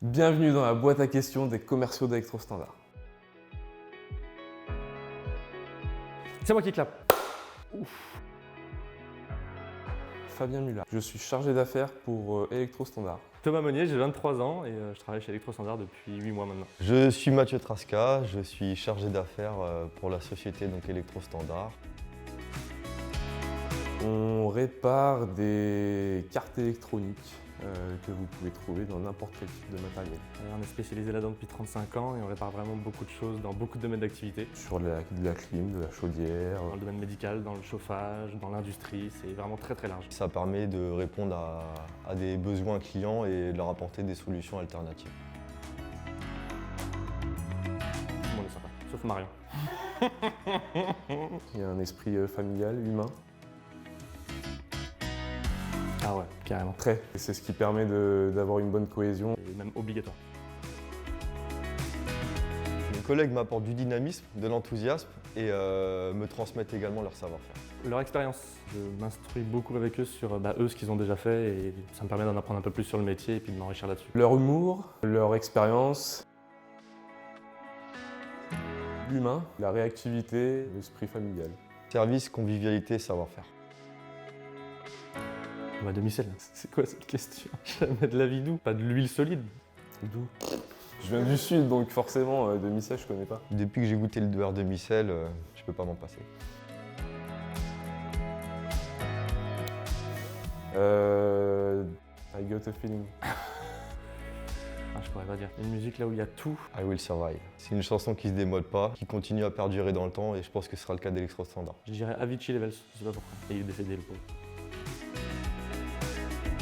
Bienvenue dans la boîte à questions des commerciaux d'Electrostandard. C'est moi qui clappe. Fabien Muller, je suis chargé d'affaires pour Electrostandard. Thomas Monnier, j'ai 23 ans et je travaille chez Electrostandard depuis 8 mois maintenant. Je suis Mathieu Trasca, je suis chargé d'affaires pour la société Electrostandard. On répare des cartes électroniques que vous pouvez trouver dans n'importe quel type de matériel. On est spécialisé là-dedans depuis 35 ans et on répare vraiment beaucoup de choses dans beaucoup de domaines d'activité. Sur de la clim, de la chaudière. Dans le domaine médical, dans le chauffage, dans l'industrie, c'est vraiment très très large. Ça permet de répondre à des besoins clients et de leur apporter des solutions alternatives. Tout le monde est sympa, sauf Marion. Il y a un esprit familial, humain. Ah ouais, carrément. Très. Et c'est ce qui permet d'avoir une bonne cohésion. Et même obligatoire. Mes collègues m'apportent du dynamisme, de l'enthousiasme et me transmettent également leur savoir-faire. Leur expérience, je m'instruis beaucoup avec eux sur eux ce qu'ils ont déjà fait et ça me permet d'en apprendre un peu plus sur le métier et puis de m'enrichir là-dessus. Leur humour, leur expérience, l'humain, la réactivité, l'esprit familial. Service, convivialité, savoir-faire. Demi-sel, c'est quoi cette question? Jamais de la vie d'où? Pas de l'huile solide. D'où? Je viens du sud, donc forcément, demi-sel, je connais pas. Depuis que j'ai goûté le beurre demi-sel, je peux pas m'en passer. I got a feeling. Je pourrais pas dire. Une musique là où il y a tout. I Will Survive. C'est une chanson qui se démode pas, qui continue à perdurer dans le temps et je pense que ce sera le cas d'Electrostandard. Je dirais Avicii Levels, je sais pas pourquoi. Et il est décédé le pauvre.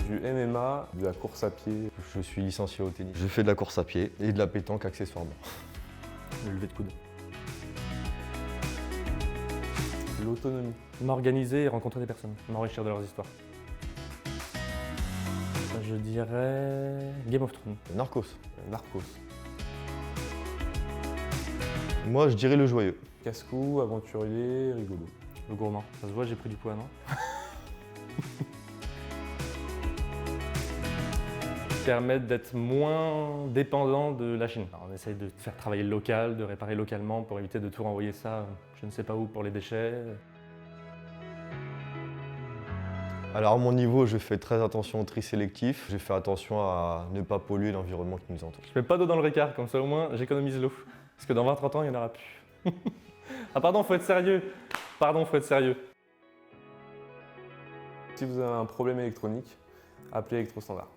Du MMA, de la course à pied. Je suis licencié au tennis. Je fais de la course à pied et de la pétanque accessoirement. Le lever de coude. L'autonomie. M'organiser et rencontrer des personnes. M'enrichir de leurs histoires. Je dirais Game of Thrones. Narcos. Narcos. Moi, je dirais le joyeux. Casse-cou, aventurier, rigolo. Le gourmand. Ça se voit, j'ai pris du poids, non? Permettre d'être moins dépendant de la Chine. Alors, on essaye de faire travailler le local, de réparer localement pour éviter de tout renvoyer ça, je ne sais pas où, pour les déchets. Alors à mon niveau, je fais très attention au tri sélectif. Je fais attention à ne pas polluer l'environnement qui nous entoure. Je mets pas d'eau dans le Ricard, comme ça au moins j'économise l'eau. Parce que dans 20-30 ans, il n'y en aura plus. Ah pardon, faut être sérieux. Pardon, faut être sérieux. Si vous avez un problème électronique, appelez Electrostandard.